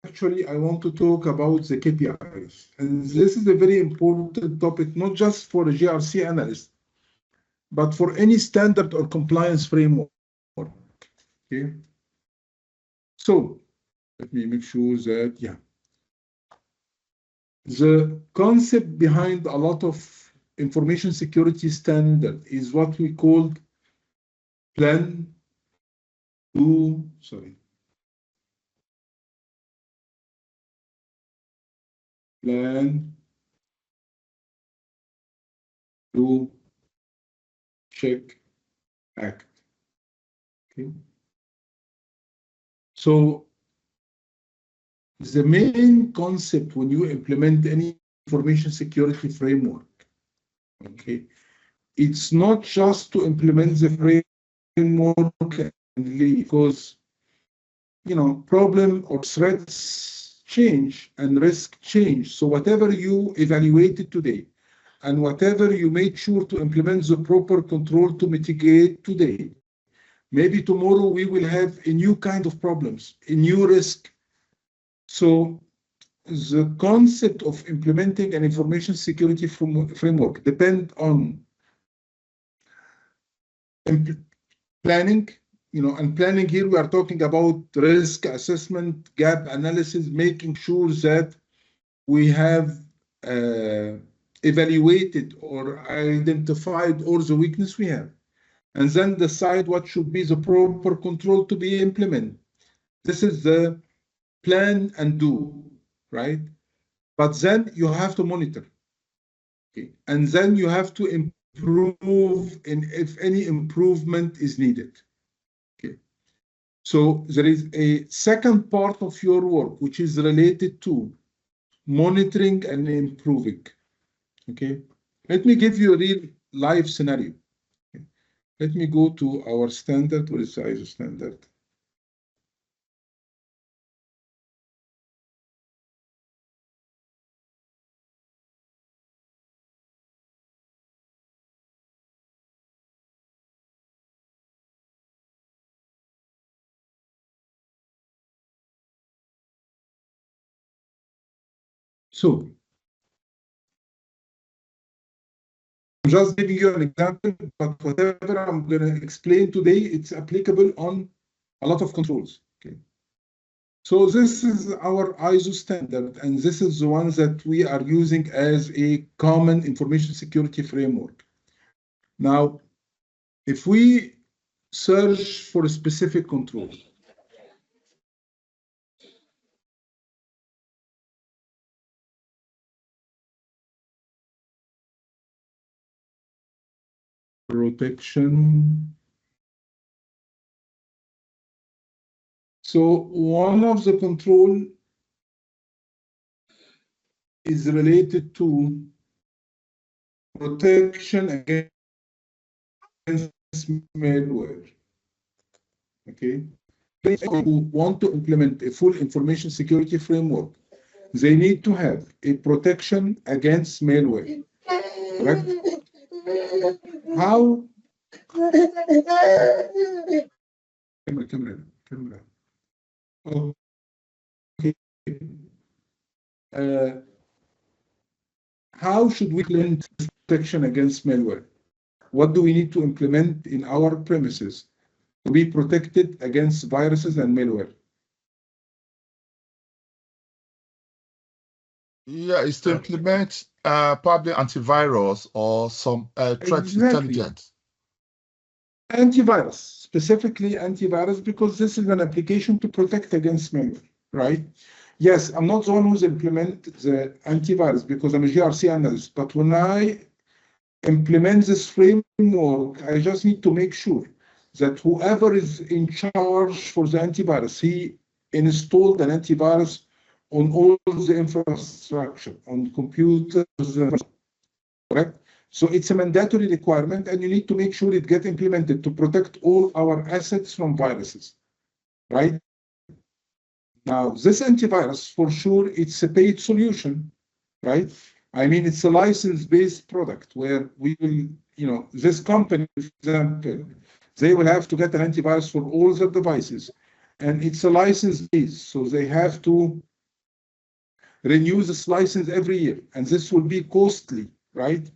actually, I want to talk about the KPIs. And this is a very important topic, not just for a GRC analyst, but for any standard or compliance framework. Okay. So let me make sure that, yeah. The concept behind a lot of information security standard is what we call plan, do, sorry. Plan, do, check, act. Okay. So the main concept when you implement any information security framework, okay, it's not just to implement the framework because, you know, problem or threats change and risk change. So whatever you evaluated today and whatever you made sure to implement the proper control to mitigate today, maybe tomorrow we will have a new kind of problems, a new risk. So the concept of implementing an information security framework depend on planning, you know, and planning here we are talking about risk assessment, gap analysis, making sure that we have evaluated or identified all the weakness we have, and then decide what should be the proper control to be implemented. This is the plan and do, right? But then you have to monitor, okay? And then you have to improve if any improvement is needed. Okay. So there is a second part of your work which is related to monitoring and improving. Okay. Let me give you a real life scenario. Okay. Let me go to our standard. What is the ISO standard? So I'm just giving you an example, but whatever I'm going to explain today, it's applicable on a lot of controls. Okay. So this is our ISO standard, and this is the one that we are using as a common information security framework. Now, if we search for a specific control, protection. So one of the control is related to protection against malware. Okay. Who want to implement a full information security framework, they need to have a protection against malware. Correct? How? Camera. Okay. How should we implement protection against malware? What do we need to implement in our premises to be protected against viruses and malware? Yeah, it's to implement probably antivirus or some threat intelligence. Antivirus, specifically antivirus, because this is an application to protect against malware, right? Yes, I'm not the one who's implement the antivirus because I'm a GRC analyst, but when I implement this framework, I just need to make sure that whoever is in charge for the antivirus, he installed an antivirus on all the infrastructure, on computers, correct? So it's a mandatory requirement, and you need to make sure it gets implemented to protect all our assets from viruses, right? Now, this antivirus, for sure, it's a paid solution, right? I mean, it's a license-based product where we will, you know, this company, for example, they will have to get an antivirus for all their devices, and it's a license-based, so they have to renew this license every year, and this will be costly, right?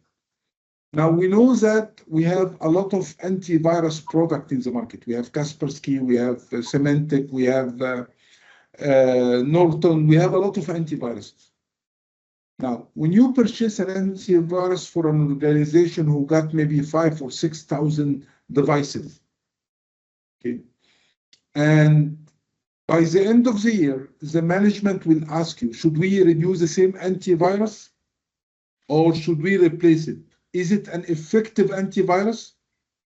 Now we know that we have a lot of antivirus product in the market. We have Kaspersky, we have Symantec, we have Norton, we have a lot of antiviruses. Now, when you purchase an antivirus for an organization who got maybe 5,000 or 6,000 devices, okay, and by the end of the year, the management will ask you, should we renew the same antivirus or should we replace it? Is it an effective antivirus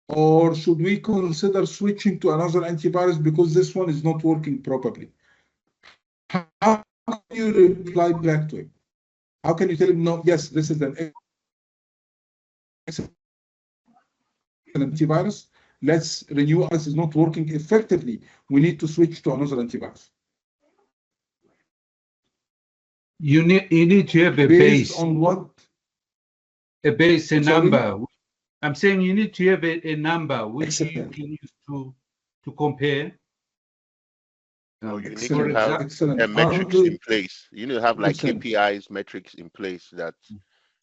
or should we consider switching to another antivirus because this one is not working properly? How can you reply back to him? How can you tell him, no, yes, this is an excellent antivirus. Let's renew us, is not working effectively. We need to switch to another antivirus. You need to have a Based base. on what? A base, a Sorry? number. I'm saying you need to have a number which you Excellent. can use to compare. No, you need Excellent. to have Excellent. metrics in place. You need to have like 100%. KPIs, metrics in place that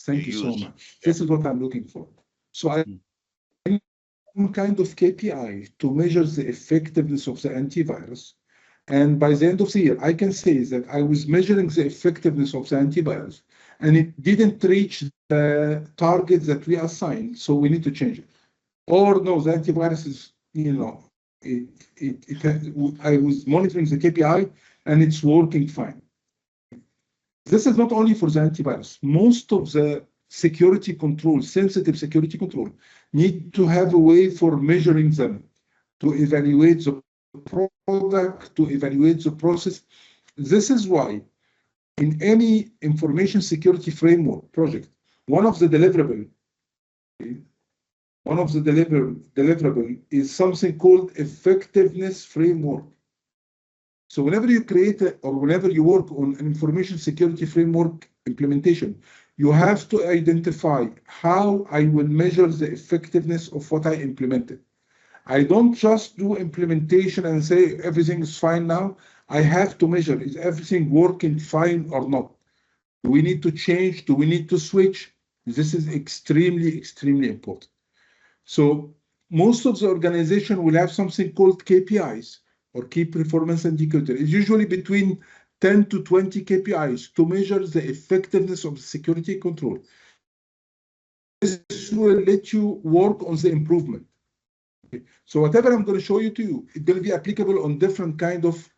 Thank you so use. much. This is what I'm looking for. So I need some kind of KPI to measure the effectiveness of the antivirus. And by the end of the year, I can say that I was measuring the effectiveness of the antivirus and it didn't reach the target that we assigned. So we need to change it. Or no, the antivirus is, I was monitoring the KPI and it's working fine. This is not only for the antivirus. Most of the security control, sensitive security control, need to have a way for measuring them, to evaluate the product, to evaluate the process. This is why in any information security framework project, one of the deliverable is something called effectiveness framework. So whenever you create or whenever you work on an information security framework implementation, you have to identify how I will measure the effectiveness of what I implemented. I don't just do implementation and say everything is fine now. I have to measure, is everything working fine or not? Do we need to change? Do we need to switch? This is extremely, extremely important. So most of the organization will have something called KPIs or key performance indicator. It's usually between 10 to 20 KPIs to measure the effectiveness of security control. This will let you work on the improvement. Okay. So whatever I'm going to show you to you, it's going to be applicable on different kind of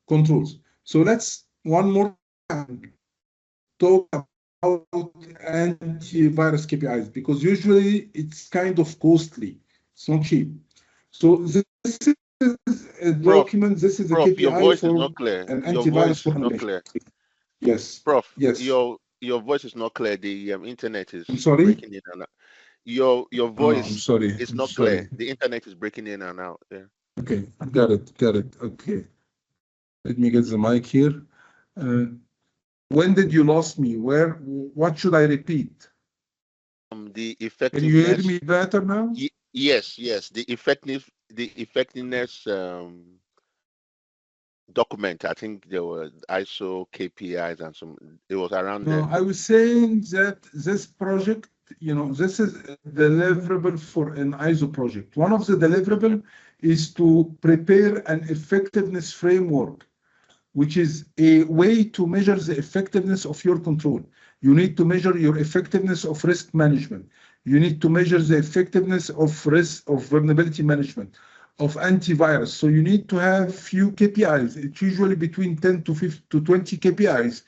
controls. So let's one more time talk about antivirus KPIs because usually it's kind of costly. It's not cheap. So this is a document. This is a KPI your voice for is not clear. an Your antivirus voice for is not an clear. Yes. Prof, Yes. your voice is not clear. The internet is I'm sorry? breaking in and out. Your voice I'm sorry. is I'm not sorry. clear. The internet is breaking in and out. Yeah. Okay, got it. Okay. Let me get the mic here. When did you lost me? What should I repeat? The Can you hear effectiveness. me better now? Yes. The effectiveness document. I think there were ISO KPIs and some. It was around No, there. I was saying that this project, this is a deliverable for an ISO project. One of the deliverable is to prepare an effectiveness framework, which is a way to measure the effectiveness of your control. You need to measure your effectiveness of risk management. You need to measure the effectiveness of risk of vulnerability management, of antivirus. So you need to have few KPIs. It's usually between 10 to 20 KPIs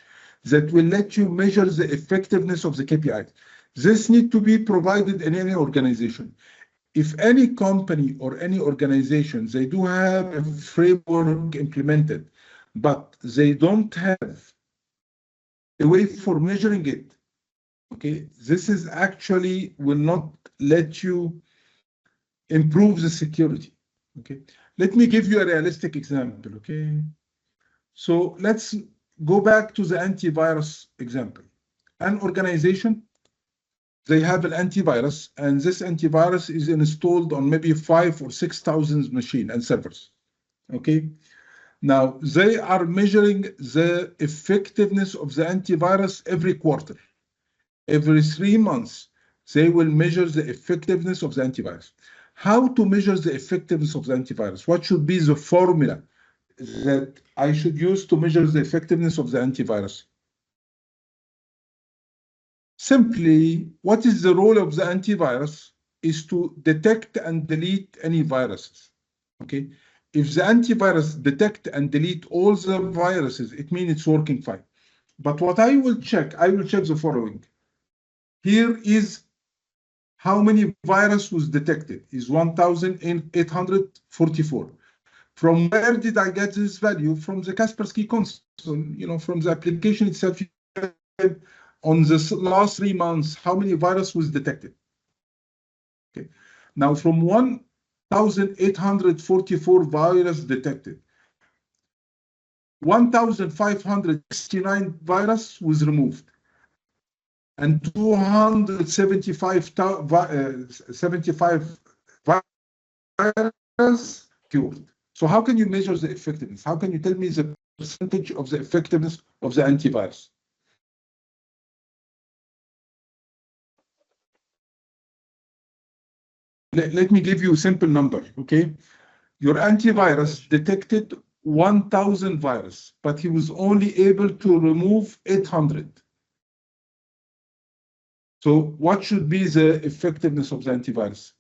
that will let you measure the effectiveness of the KPIs. This need to be provided in any organization. If any company or any organization, they do have a framework implemented, but they don't have a way for measuring it, okay, this is actually will not let you improve the security, okay? Let me give you a realistic example, okay? So let's go back to the antivirus example. An organization, they have an antivirus, and this antivirus is installed on maybe 5,000 or 6,000 machines and servers, okay? Now, they are measuring the effectiveness of the antivirus every quarter. Every 3 months, they will measure the effectiveness of the antivirus. How to measure the effectiveness of the antivirus? What should be the formula that I should use to measure the effectiveness of the antivirus? Simply, what is the role of the antivirus is to detect and delete any viruses. Okay, if the antivirus detect and delete all the viruses, it means it's working fine. But what I will check the following. Here is how many virus was detected, is 1,844. From where did I get this value? From the Kaspersky console, from the application itself. On the last 3 months, how many virus was detected? Okay. Now, from 1,844 virus detected, 1,569 virus was removed, and 275 virus cured. So how can you measure the effectiveness? How can you tell me the percentage of the effectiveness of the antivirus? Let me give you a simple number, okay? Your antivirus detected 1,000 virus, but he was only able to remove 800. So what should be the effectiveness of the antivirus?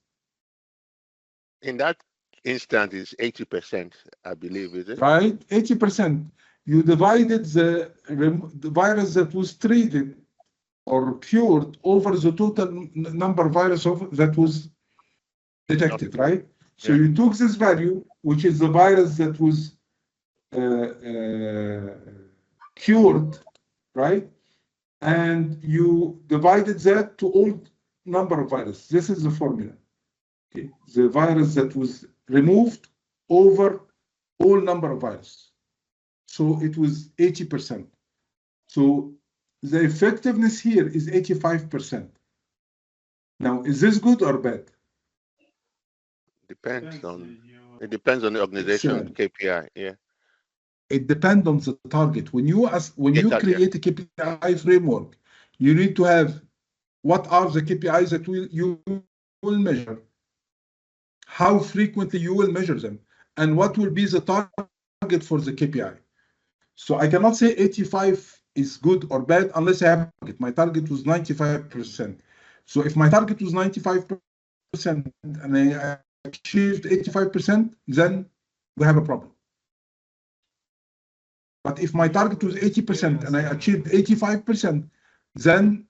In that instant, is 80%, I believe, is it? Right, 80%. You divided the virus that was treated or cured over the total number of virus that was detected, right? So Yeah. you took this value, which is the virus that was cured, right? And you divided that to all number of virus. This is the formula. Okay. The virus that was removed over all number of virus. So it was 80%. So the effectiveness here is 85%. Now, is this good or bad? It depends on the organization KPI. Yeah. It depends on the target. When you create a KPI framework, you need to have what are the KPIs that you will measure, how frequently you will measure them, and what will be the target for the KPI. So I cannot say 85 is good or bad unless I have a target. My target was 95%. So if my target was 95% and I achieved 85%, then we have a problem. But if my target was 80% and I achieved 85%, then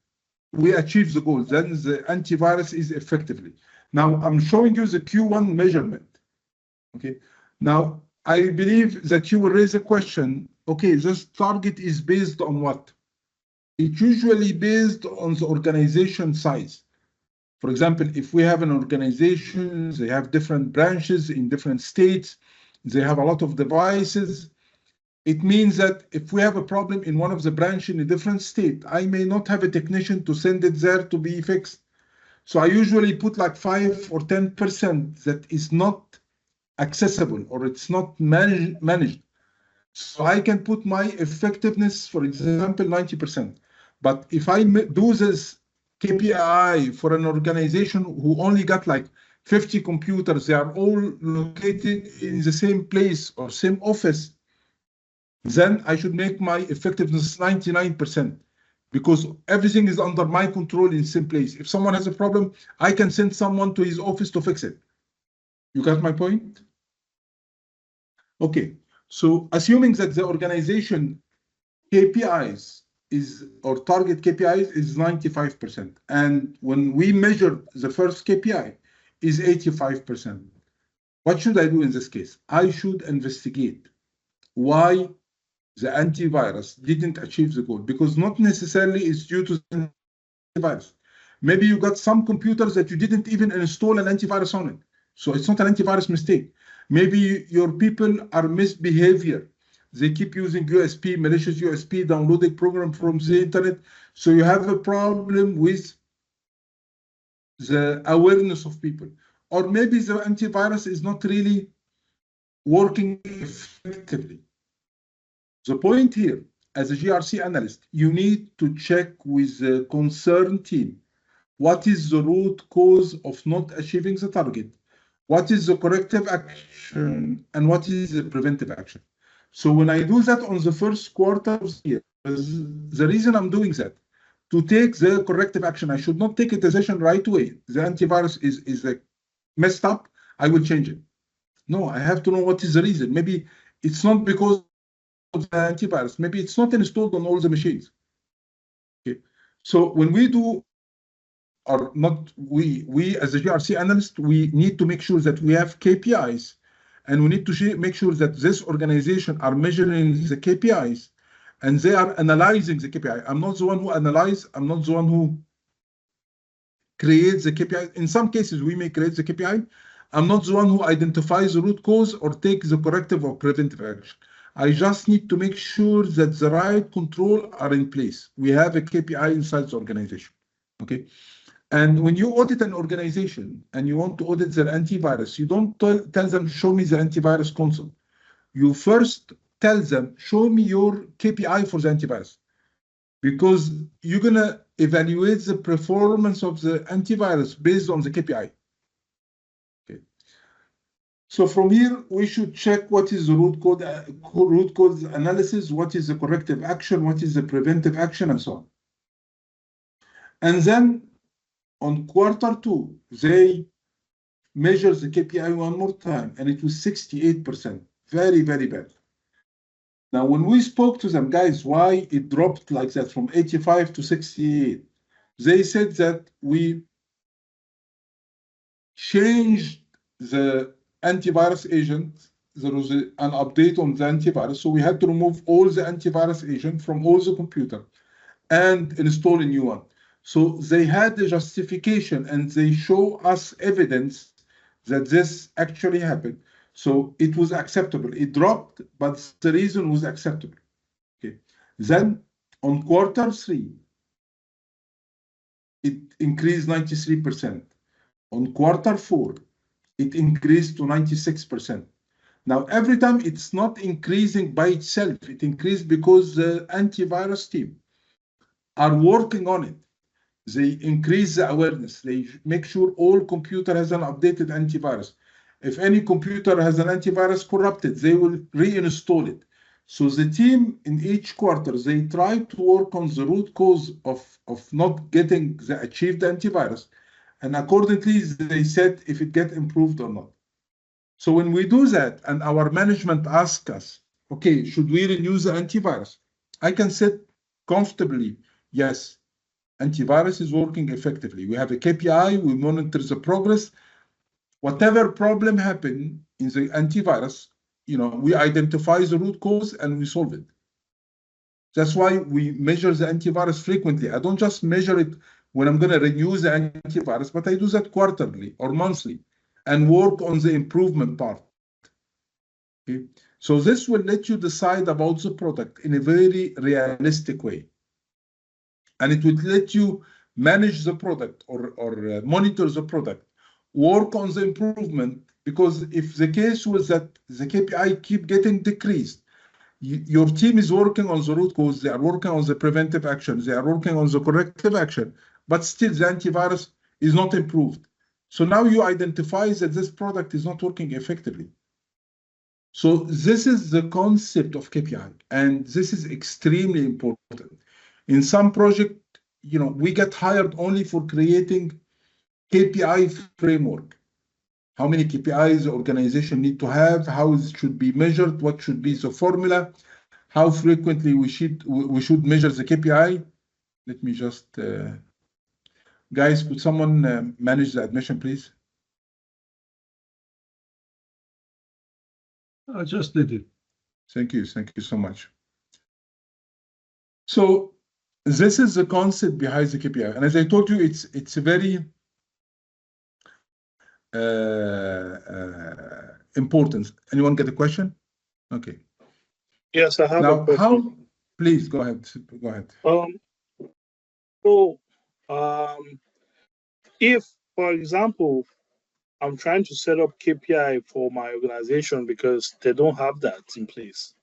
we achieve the goal. Then the antivirus is effectively. Now I'm showing you the Q1 measurement. Okay. Now I believe that you will raise a question. Okay, this target is based on what? It's usually based on the organization size. For example, if we have an organization, they have different branches in different states, they have a lot of devices. It means that if we have a problem in one of the branches in a different state, I may not have a technician to send it there to be fixed. So I usually put like 5 or 10% that is not accessible or it's not managed. So I can put my effectiveness, for example, 90%. But if I do this KPI for an organization who only got like 50 computers, they are all located in the same place or same office, then I should make my effectiveness 99% because everything is under my control in the same place. If someone has a problem, I can send someone to his office to fix it. You got my point? Okay, so assuming that the organization KPIs or target KPIs is 95%, and when we measure the first KPI is 85%, what should I do in this case? I should investigate why the antivirus didn't achieve the goal, because not necessarily it's due to the antivirus. Maybe you got some computers that you didn't even install an antivirus on it. So it's not an antivirus mistake. Maybe your people are misbehavior. They keep using USB, malicious USB, downloading program from the internet. So you have a problem with the awareness of people. Or maybe the antivirus is not really working effectively. The point here, as a GRC analyst, you need to check with the concerned team what is the root cause of not achieving the target, what is the corrective action, and what is the preventive action. So when I do that on the first quarter of the year, the reason I'm doing that, to take the corrective action, I should not take a decision right away. The antivirus is like messed up, I will change it. No, I have to know what is the reason. Maybe it's not because of the antivirus. Maybe it's not installed on all the machines. Okay. So when we do, or not we as a GRC analyst, we need to make sure that we have KPIs, and we need to make sure that this organization are measuring the KPIs, and they are analyzing the KPI. I'm not the one who analyze. I'm not the one who creates the KPI. In some cases, we may create the KPI. I'm not the one who identifies the root cause or takes the corrective or preventive action. I just need to make sure that the right control are in place. We have a KPI inside the organization. Okay. And when you audit an organization and you want to audit their antivirus, you don't tell them, show me the antivirus console. You first tell them, show me your KPI for the antivirus, because you're going to evaluate the performance of the antivirus based on the KPI. Okay. So from here, we should check what is the root cause analysis, what is the corrective action, what is the preventive action, and so on. And then on quarter two, they measure the KPI one more time, and it was 68%. Very, very bad. Now, when we spoke to them, guys, why it dropped like that from 85 to 68, they said that we changed the antivirus agent. There was an update on the antivirus, so we had to remove all the antivirus agent from all the computer and install a new one. So they had the justification, and they show us evidence that this actually happened. So it was acceptable. It dropped, but the reason was acceptable. Okay. Then on quarter three, it increased 93%. On quarter four, it increased to 96%. Now, every time it's not increasing by itself, it increased because the antivirus team are working on it. They increase the awareness. They make sure all computer has an updated antivirus. If any computer has an antivirus corrupted, they will reinstall it. So the team in each quarter, they try to work on the root cause of not getting the achieved antivirus. And accordingly, they said if it get improved or not. So when we do that and our management asks us, okay, should we renew the antivirus? I can say comfortably, yes. Antivirus is working effectively. We have a KPI, we monitor the progress. Whatever problem happened in the antivirus, we identify the root cause and we solve it. That's why we measure the antivirus frequently. I don't just measure it when I'm going to renew the antivirus, but I do that quarterly or monthly and work on the improvement part. Okay? So this will let you decide about the product in a very realistic way. And it would let you manage the product or monitor the product, work on the improvement, because if the case was that the KPI keep getting decreased, your team is working on the root cause, they are working on the preventive action, they are working on the corrective action, but still the antivirus is not improved. So now you identify that this product is not working effectively. So this is the concept of KPI, and this is extremely important. In some project, we get hired only for creating KPI framework. How many KPIs the organization need to have, how it should be measured, what should be the formula, how frequently we should measure the KPI. Let me just, guys, could someone manage the admission, please? I just did it. Thank you so much. So this is the concept behind the KPI, and as I told you, it's a very important. Anyone get a question? Okay. Yes, I have now, a question. Please go ahead. Go ahead. So, if, for example, I'm trying to set up KPI for my organization because they don't have that in place.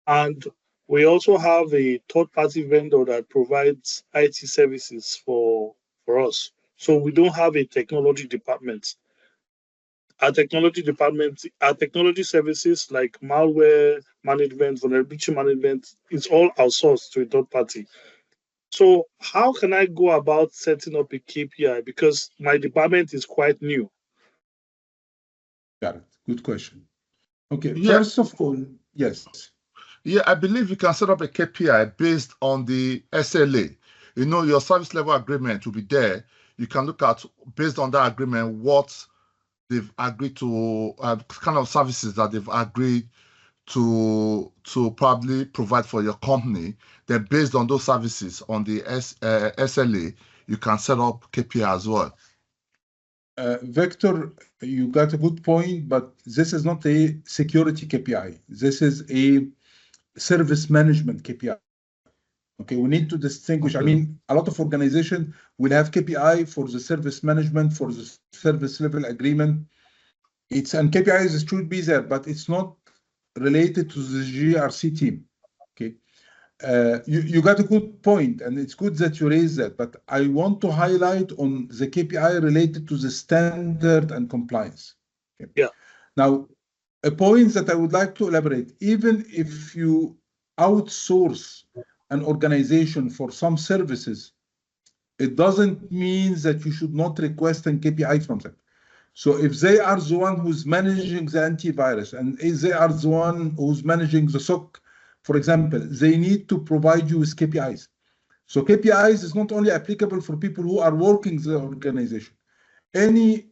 And we also have a third-party vendor that provides IT services for us. So we don't have a technology department. Our technology services like malware management, vulnerability management, it's all outsourced to a third party. So how can I go about setting up a KPI? Because my department is quite new. Got it. Good question. Okay, Yeah. first of all, yes. Yeah, I believe you can set up a KPI based on the SLA. You know, your service level agreement will be there. You can look at, based on that agreement, what they've agreed to, kind of services that they've agreed to probably provide for your company. Then based on those services on the SLA, you can set up KPI as well. Victor, you got a good point, but this is not a security KPI. This is a service management KPI. Okay, we need to distinguish. Okay. I mean, a lot of organizations will have KPI for the service management, for the service level agreement. And KPIs should be there, but it's not related to the GRC team. Okay, you got a good point, and it's good that you raised that. But I want to highlight on the KPI related to the standard and compliance. Okay? Yeah. Now, a point that I would like to elaborate: even if you outsource an organization for some services, it doesn't mean that you should not request an KPI from them. So if they are the one who's managing the antivirus and if they are the one who's managing the SOC, for example, they need to provide you with KPIs. So KPIs is not only applicable for people who are working the organization. Any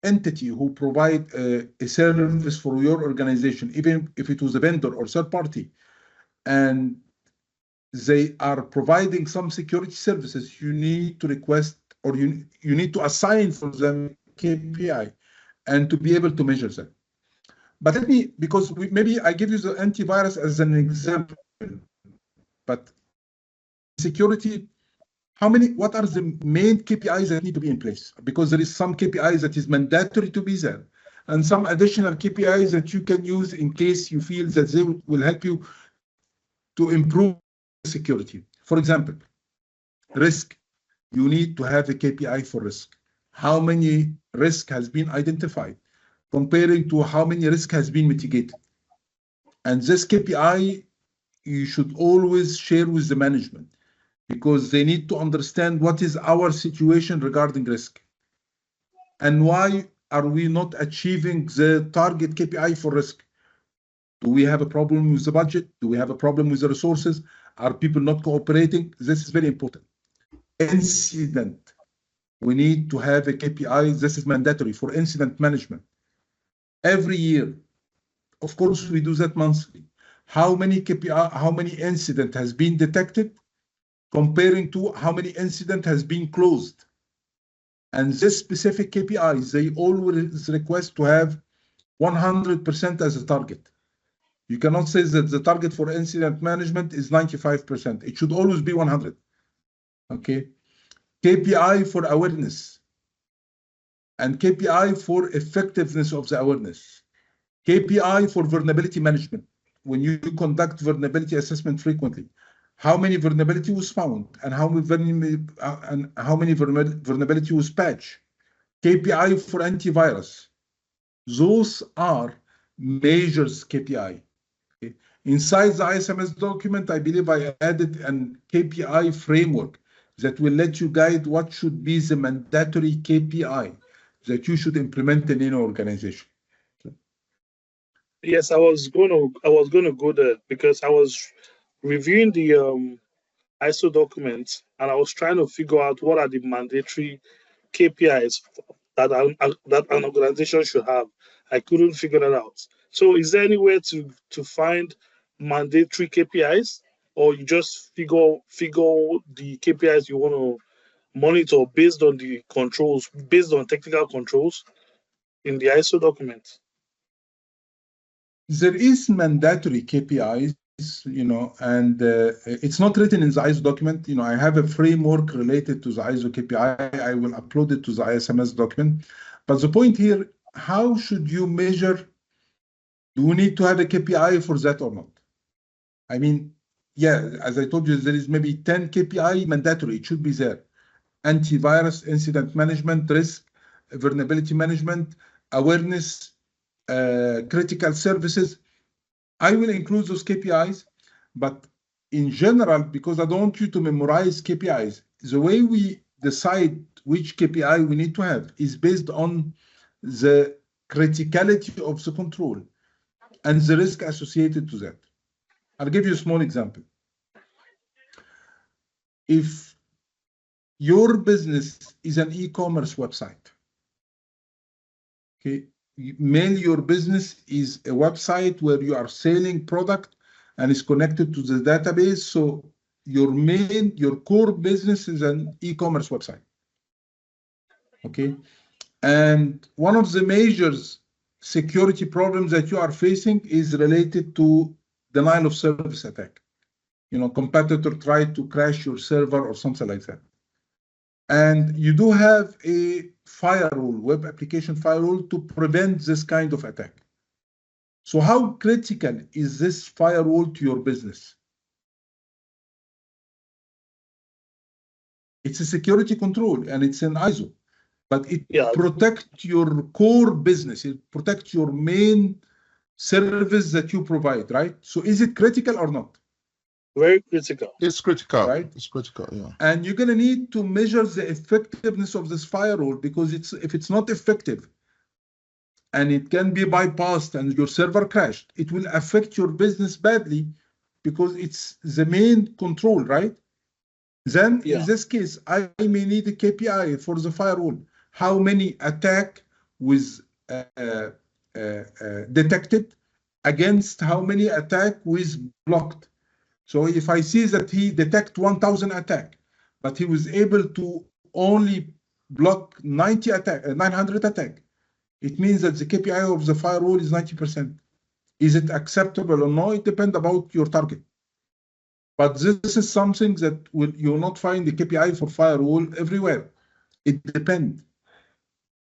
entity who provide a service for your organization, even if it was a vendor or third party, and they are providing some security services, you need to request or you need to assign for them KPI and to be able to measure them. But let me, because maybe I give you the antivirus as an example, but security, what are the main KPIs that need to be in place? Because there is some KPIs that is mandatory to be there and some additional KPIs that you can use in case you feel that they will help you to improve security. For example, risk. You need to have a KPI for risk. How many risk has been identified comparing to how many risk has been mitigated. And this KPI, you should always share with the management because they need to understand what is our situation regarding risk and why are we not achieving the target KPI for risk. Do we have a problem with the budget? Do we have a problem with the resources? Are people not cooperating? This is very important. Incident. We need to have a KPI. This is mandatory for incident management. Every year, of course, we do that monthly. How many KPI, how many incident has been detected comparing to how many incident has been closed. And this specific KPIs, they always request to have 100% as a target. You cannot say that the target for incident management is 95%. It should always be 100. Okay. KPI for awareness and KPI for effectiveness of the awareness. KPI for vulnerability management. When you conduct vulnerability assessment frequently, how many vulnerability was found and how many vulnerability was patched. KPI for antivirus. Those are measures KPI. Okay. Inside the ISMS document, I believe I added an KPI framework that will let you guide what should be the mandatory KPI that you should implement in any organization. Yes, I was gonna go there because I was reviewing the ISO documents and I was trying to figure out what are the mandatory KPIs that an organization should have. I couldn't figure that out. So is there any way to find mandatory KPIs, or you just figure the KPIs you want to monitor based on the controls, based on technical controls in the ISO document? There is mandatory KPIs, and it's not written in the ISO document. I have a framework related to the ISO KPI. I will upload it to the ISMS document. But the point here, how should you measure? Do we need to have a KPI for that or not? I mean, yeah, as I told you, there is maybe 10 KPI mandatory. It should be there. Antivirus, incident management, risk, vulnerability management, awareness, critical services. I will include those KPIs, but in general, because I don't want you to memorize KPIs, the way we decide which KPI we need to have is based on the criticality of the control and the risk associated to that. I'll give you a small example. If your business is an e-commerce website, okay, your business is a website where you are selling product and is connected to the database. So your core business is an e-commerce website. Okay. And one of the major security problems that you are facing is related to denial of service attack. You know, competitor tried to crash your server or something like that. And you do have a firewall, web application firewall, to prevent this kind of attack. So how critical is this firewall to your business? It's a security control and it's an ISO, but it protects your core business. It protects your main service that you provide, right? So is it critical or not? Very critical. It's critical, right? It's critical, yeah. And you're gonna need to measure the effectiveness of this firewall, because if it's not effective and it can be bypassed and your server crashed, it will affect your business badly because it's the main control, right? Then in this case, I may need a KPI for the firewall. How many attack was detected against how many attack was blocked. So if I see that he detect 1,000 attack, but he was able to only block 900 attack, it means that the KPI of the firewall is 90%. Is it acceptable or no? It depends about your target. But this is something that you will not find the KPI for firewall everywhere. It depends.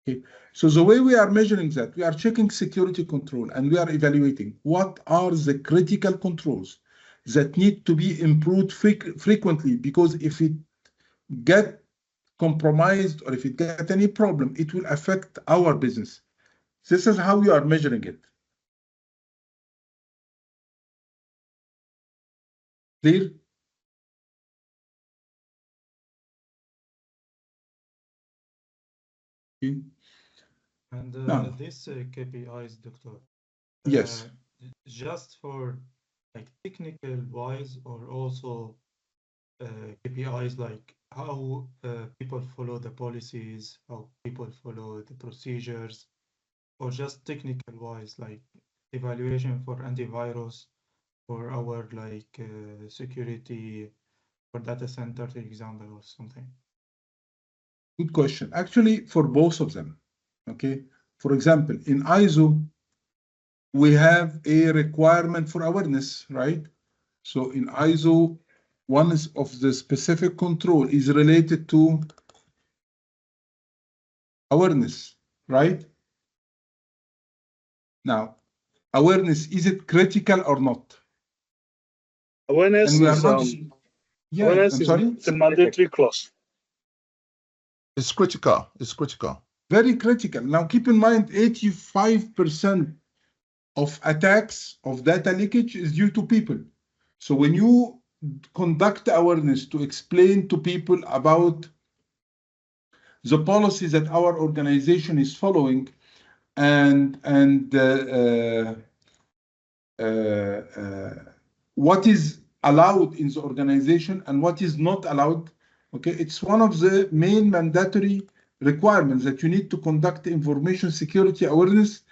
Okay. So the way we are measuring that, we are checking security control and we are evaluating what are the critical controls that need to be improved frequently, because if it get compromised or if it get any problem, it will affect our business. This is how we are measuring it. Clear? Okay. And Now, this KPIs, Doctor, yes, just for like technical wise, or also KPIs like how people follow the policies, how people follow the procedures, or just technical wise, like evaluation for antivirus, for our like security for data center, for example, or something. good question. Actually, for both of them, okay. For example, in ISO, we have a requirement for awareness, right? So in ISO, one is of the specific control is related to awareness, right? Now, awareness, is it critical or not? Awareness is awareness I'm is sorry? it's a mandatory clause. It's critical. It's critical. Very critical. Now, keep in mind, 85% of attacks of data leakage is due to people. So when you conduct awareness to explain to people about the policies that our organization is following and what is allowed in the organization and what is not allowed, okay, it's one of the main mandatory requirements that you need to conduct information security awareness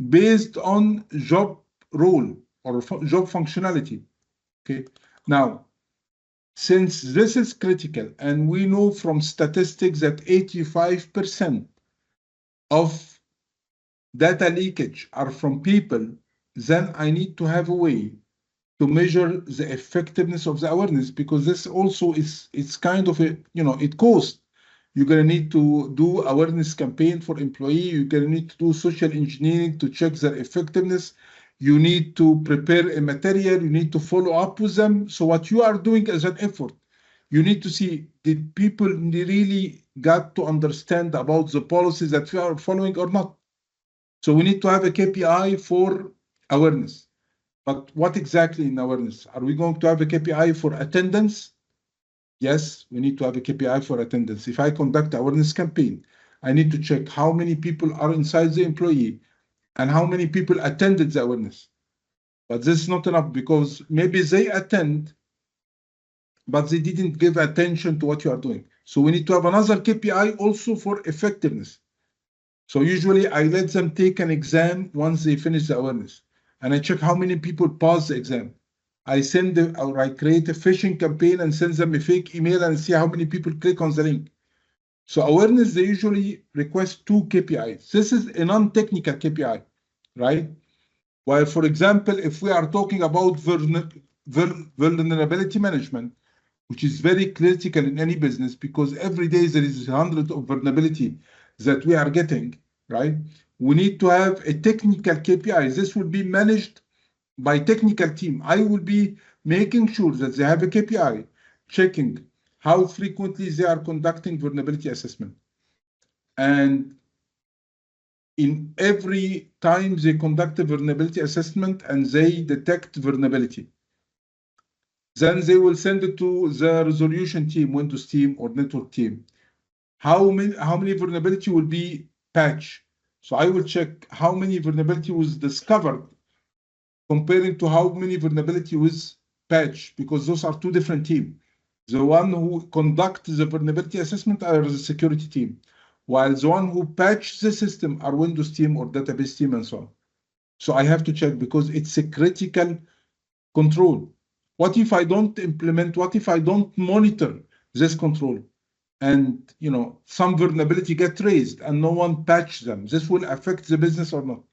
based on job role or job functionality. Okay. Now, since this is critical, and we know from statistics that 85% of data leakage are from people, then I need to have a way to measure the effectiveness of the awareness, because this also is, it's kind of a, you know, it costs. You're going to need to do awareness campaign for employee. You're going to need to do social engineering to check their effectiveness. You need to prepare a material. You need to follow up with them. So what you are doing as an effort, you need to see, did people really got to understand about the policies that we are following or not? So we need to have a KPI for awareness. But what exactly in awareness? Are we going to have a KPI for attendance? Yes, we need to have a KPI for attendance. If I conduct awareness campaign, I need to check how many people are inside the employee and how many people attended the awareness. But this is not enough because maybe they attend, but they didn't give attention to what you are doing. So we need to have another KPI also for effectiveness. So usually I let them take an exam once they finish the awareness, and I check how many people pass the exam. I send them, or I create a phishing campaign and send them a fake email and see how many people click on the link. So awareness, they usually request 2 KPIs. This is a non-technical KPI, right? While, for example, if we are talking about vulnerability management, which is very critical in any business because every day there is hundreds of vulnerability that we are getting, right? We need to have a technical KPI. This will be managed by technical team. I will be making sure that they have a KPI, checking how frequently they are conducting vulnerability assessment. And in every time they conduct a vulnerability assessment and they detect vulnerability, then they will send it to the resolution team, Windows team or network team. How many vulnerability will be patched? So I will check how many vulnerability was discovered comparing to how many vulnerability was patched, because those are 2 different teams. The one who conduct the vulnerability assessment are the security team, while the one who patch the system are Windows team or database team and so on. So I have to check because it's a critical control. What if I don't implement? What if I don't monitor this control? And some vulnerability get raised and no one patch them. This will affect the business or not?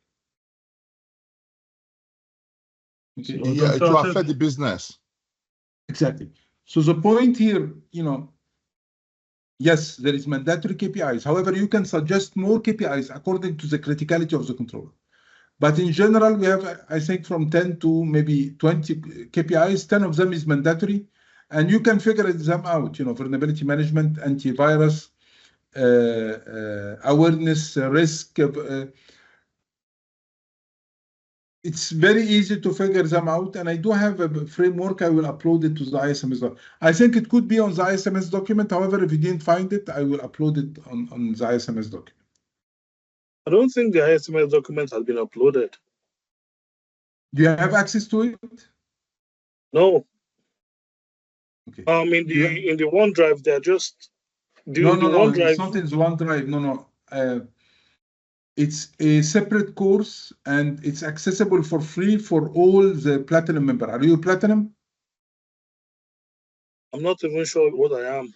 Okay. So, Yeah, it Dr. will Atif, affect the business. Exactly. So the point here, yes, there is mandatory KPIs. However, you can suggest more KPIs according to the criticality of the control. But in general, we have, I think, from 10 to maybe 20 KPIs. 10 of them is mandatory, and you can figure them out. Vulnerability management, antivirus, awareness, risk. It's very easy to figure them out, and I do have a framework. I will upload it to the ISMS document. I think it could be on the ISMS document. However, if you didn't find it, I will upload it on the ISMS document. I don't think the ISMS document has been uploaded. Do you have access to it? No. Okay. In the OneDrive, they're just No, OneDrive. it's not in the OneDrive. No. It's a separate course and it's accessible for free for all the Platinum member. Are you a Platinum? I'm not even sure what I am.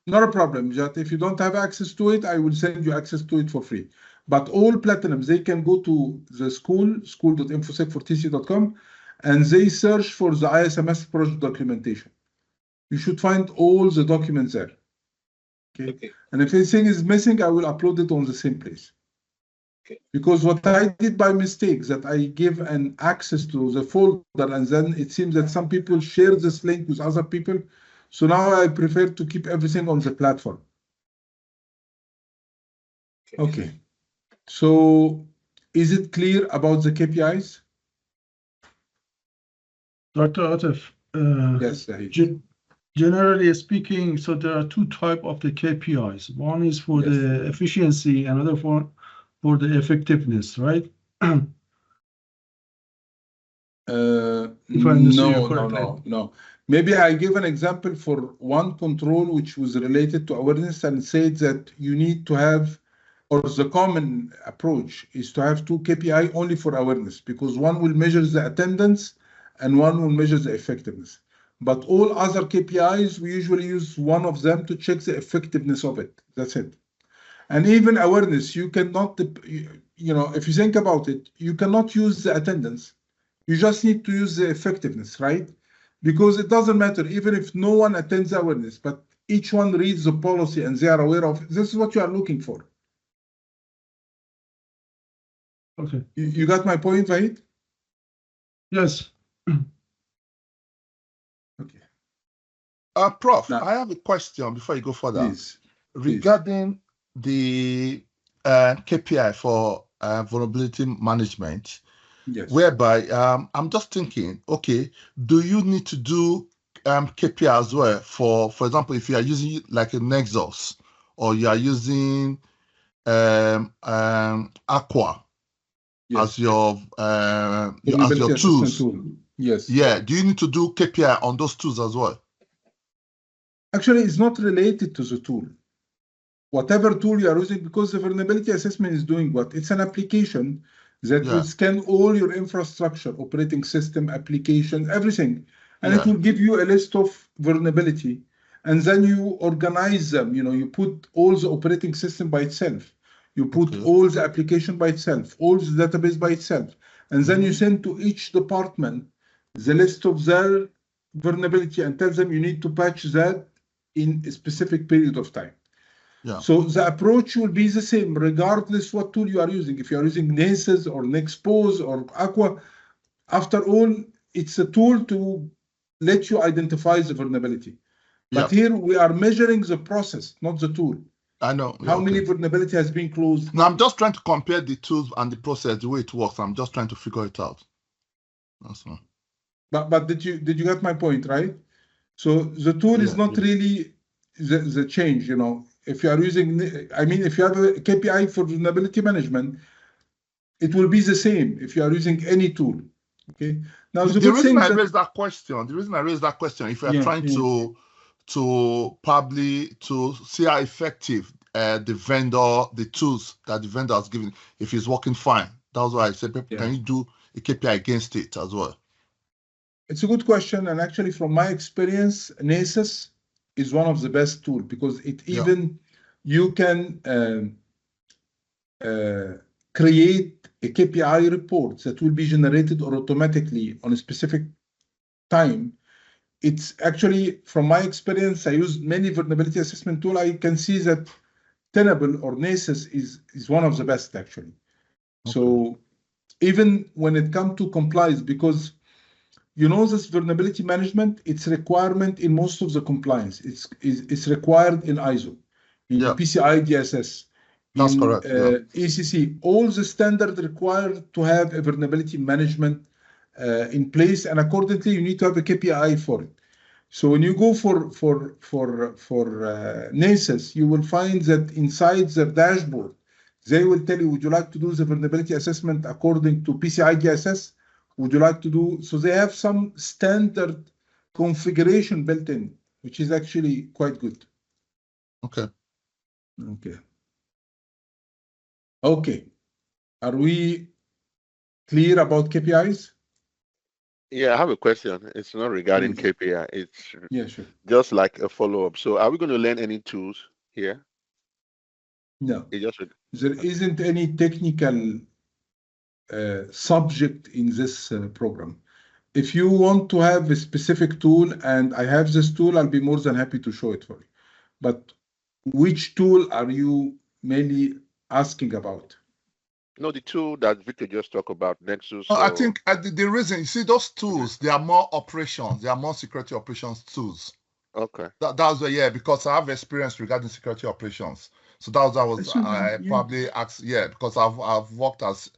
Not a problem, Jat. If you don't have access to it, I will send you access to it for free. But all Platinums, they can go to the school.infosec4tc.com, and they search for the ISMS project documentation. You should find all the documents there. Okay. And if anything is missing, I will upload it on the same place. Okay. Because what I did by mistake, that I give an access to the folder, and then it seems that some people share this link with other people. So now I prefer to keep everything on the platform. Okay. So is it clear about the KPIs? Dr. Atif, Yes, Zahid. generally speaking, so there are 2 types of the KPIs. One is for the efficiency, another for the effectiveness, right? If I understand you correctly. No. Maybe I give an example for one control which was related to awareness and said that you need to have, or the common approach is to have 2 KPI only for awareness, because one will measure the attendance and one will measure the effectiveness. But all other KPIs, we usually use one of them to check the effectiveness of it. That's it. And even awareness, you cannot, if you think about it, you cannot use the attendance. You just need to use the effectiveness, right? Because it doesn't matter, even if no one attends awareness, but each one reads the policy and they are aware of, this is what you are looking for. Okay. You got my point, right? Yes. Okay. Prof, Now, I have a question before you go further. please. Regarding the KPI for vulnerability management, Yes. whereby I'm just thinking, okay, do you need to do KPI as well for example, if you are using like a Nexus or you are using Aqua Yes. as your Vulnerability assessment tools? tool. Yes. Yeah, do you need to do KPI on those tools as well? Actually, it's not related to the tool. Whatever tool you are using, because the vulnerability assessment is doing what? It's an application that will scan all your infrastructure, operating system, applications, everything. And it will give you a list of vulnerability. And then you organize them. You put all the operating system by itself. You put all the application by itself, all the database by itself. And then you send to each department the list of their vulnerability and tell them you need to patch that in a specific period of time. Yeah. So the approach will be the same regardless what tool you are using. If you are using Nessus or Nexpose or Aqua, after all, it's a tool to let you identify the vulnerability. But here we are measuring the process, not the tool. I know. How many vulnerability has been closed? Now I'm just trying to compare the tools and the process, the way it works. I'm just trying to figure it out. That's all. But did you get my point, right? So the tool is not really the change, If you are using, if you have a KPI for vulnerability management, it will be the same if you are using any tool. Okay. Now the reason I raised that question, if you're trying to probably to see how effective the tools that the vendor has given, if it's working fine, that's why I said, can you do a KPI against it as well? It's a good question, and actually, from my experience, Nessus is one of the best tools because it you can create a KPI report that will be generated automatically on a specific time. It's actually, from my experience, I use many vulnerability assessment tools. I can see that Tenable or Nessus is one of the best actually. So even when it comes to compliance, because this vulnerability management, it's requirement in most of the compliance. It's required in ISO, in PCI DSS, that's in correct. ECC. All the standards required to have a vulnerability management in place, and accordingly, you need to have a KPI for it. So when you go for Nessus, you will find that inside their dashboard, they will tell you, would you like to do the vulnerability assessment according to PCI DSS? Would you like to do, so they have some standard configuration built in, which is actually quite good. Okay. Are we clear about KPIs? Yeah, I have a question. It's not regarding KPI. It's sure. Just like a follow-up. So are we going to learn any tools here? No. There isn't any technical subject in this program. If you want to have a specific tool, and I have this tool, I'll be more than happy to show it for you. But which tool are you mainly asking about? No, the tool that Victor just talked about, Nexus. I think the reason, you see, those tools, they are more operations, they are more security operations tools. Okay. That's why, because I have experience regarding security operations. So I probably asked, because I've worked as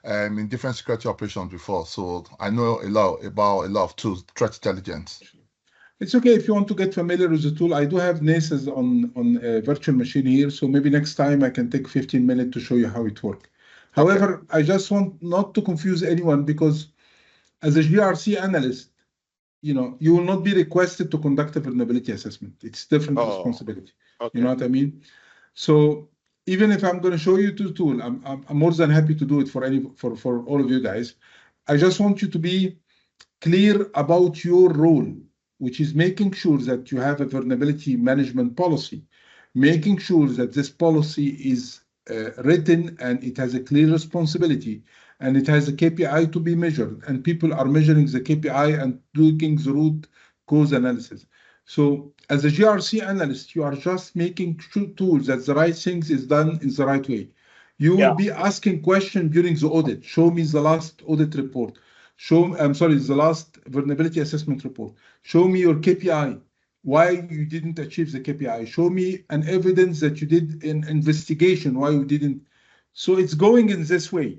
in different security operations before, so I know a lot about a lot of tools, threat intelligence. It's okay if you want to get familiar with the tool. I do have Nessus on a virtual machine here, so maybe next time I can take 15 minutes to show you how it works. However, I just want not to confuse anyone, because as a GRC analyst, you will not be requested to conduct a vulnerability assessment. It's different responsibility. You know what I mean? So even if I'm going to show you the tool, I'm more than happy to do it for all of you guys. I just want you to be clear about your role, which is making sure that you have a vulnerability management policy, making sure that this policy is written and it has a clear responsibility and it has a KPI to be measured, and people are measuring the KPI and doing the root cause analysis. So as a GRC analyst, you are just making sure tools that the right things is done in the right way. You will be asking questions during the audit. Show me the last audit report. The last vulnerability assessment report. Show me your KPI. Why you didn't achieve the KPI. Show me an evidence that you did an investigation, why you didn't. So it's going in this way.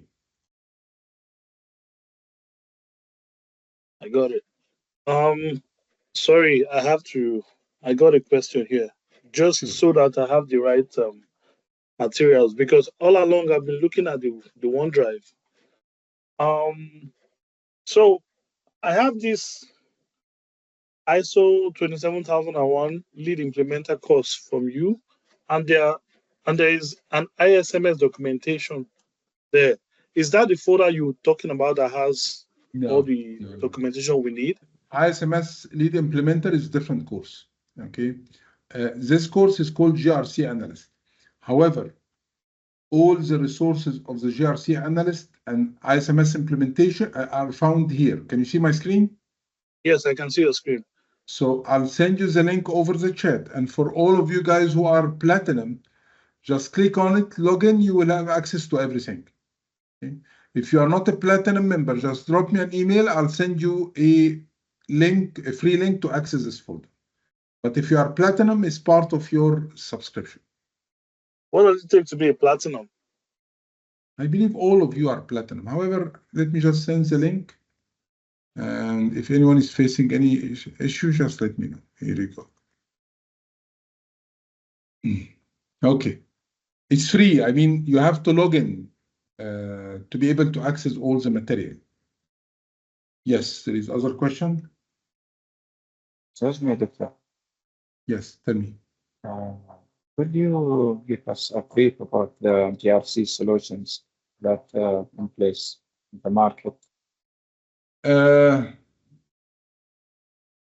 I got it. Sorry, I got a question here, just Sure. so that I have the right materials, because all along I've been looking at the OneDrive. So I have this ISO 27001 lead implementer course from you, and there is an ISMS documentation there. Is that the folder you're talking about that has all the documentation we need? ISMS lead implementer is a different course. Okay, this course is called GRC analyst. However, all the resources of the GRC analyst and ISMS implementation are found here. Can you see my screen? Yes, I can see your screen. So I'll send you the link over the chat. And for all of you guys who are platinum, just click on it, log in, you will have access to everything. Okay? If you are not a platinum member, just drop me an email. I'll send you a link, a free link to access this folder. But if you are platinum, it's part of your subscription. What does it take to be a platinum? I believe all of you are platinum. However, let me just send the link. And if anyone is facing any issue, just let me know. Here you go. Okay. It's free. I mean, you have to log in to be able to access all the material. Yes, there is other question? Excuse me, Doctor. Yes, tell me. Could you give us a brief about the GRC solutions that in place in the market?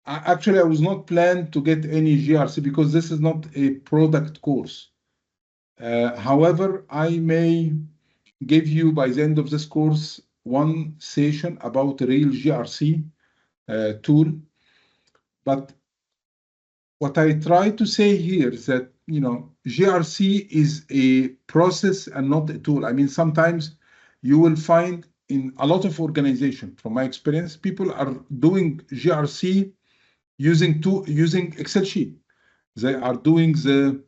Actually, I was not planned to get any GRC because this is not a product course. However, I may give you by the end of this course one session about a real GRC tool. But what I try to say here is that, you know, GRC is a process and not a tool. I mean, sometimes you will find in a lot of organizations, from my experience, people are doing GRC using Excel sheet. They are doing the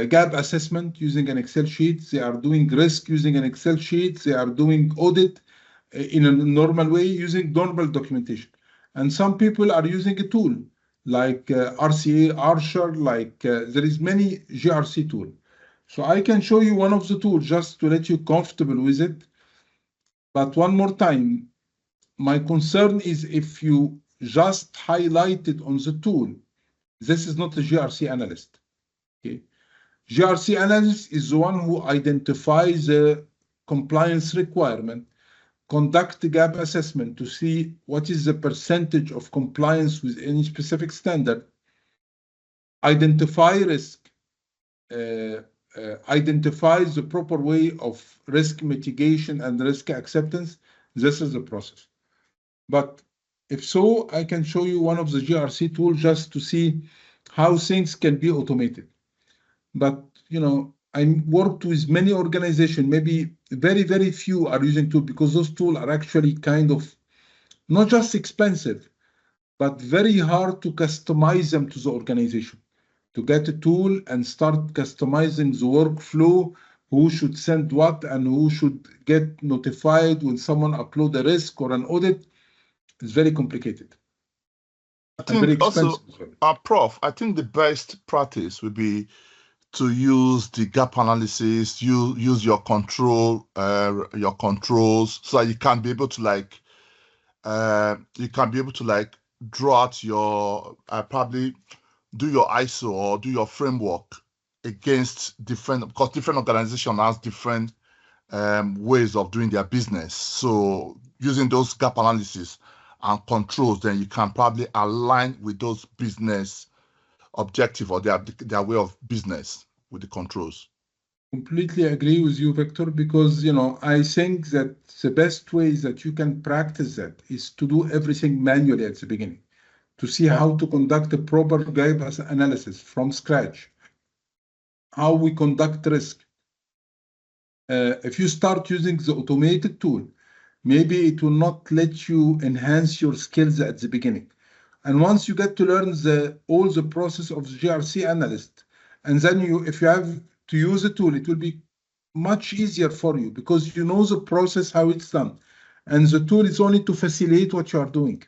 gap assessment using an Excel sheet. They are doing risk using an Excel sheet. They are doing audit in a normal way using normal documentation. And some people are using a tool like RCA, Archer, there is many GRC tool. So I can show you one of the tools just to let you comfortable with it. But one more time, my concern is if you just highlight it on the tool, this is not a GRC analyst. Okay. GRC analyst is the one who identifies the compliance requirement, conduct the gap assessment to see what is the percentage of compliance with any specific standard, identify risk, identifies the proper way of risk mitigation and risk acceptance. This is the process. But if so, I can show you one of the GRC tools just to see how things can be automated. But, you know, I worked with many organizations, maybe very, very few are using tools because those tools are actually kind of not just expensive, but very hard to customize them to the organization. To get a tool and start customizing the workflow, who should send what and who should get notified when someone upload a risk or an audit, is very complicated. I think also, Prof, I think the best practice would be to use the gap analysis, use your controls, so that you can be able to draw out your probably do your ISO or do your framework against different, because different organizations has different ways of doing their business. So using those gap analysis and controls, then you can probably align with those business objective or their way of business with the controls. Completely agree with you, Victor, because, you know, I think that the best way that you can practice that is to do everything manually at the beginning, to see how to conduct a proper gap analysis from scratch, how we conduct risk. If you start using the automated tool, maybe it will not let you enhance your skills at the beginning. And once you get to learn all the process of the GRC analyst, and then if you have to use a tool, it will be much easier for you because you know the process, how it's done. And the tool is only to facilitate what you are doing.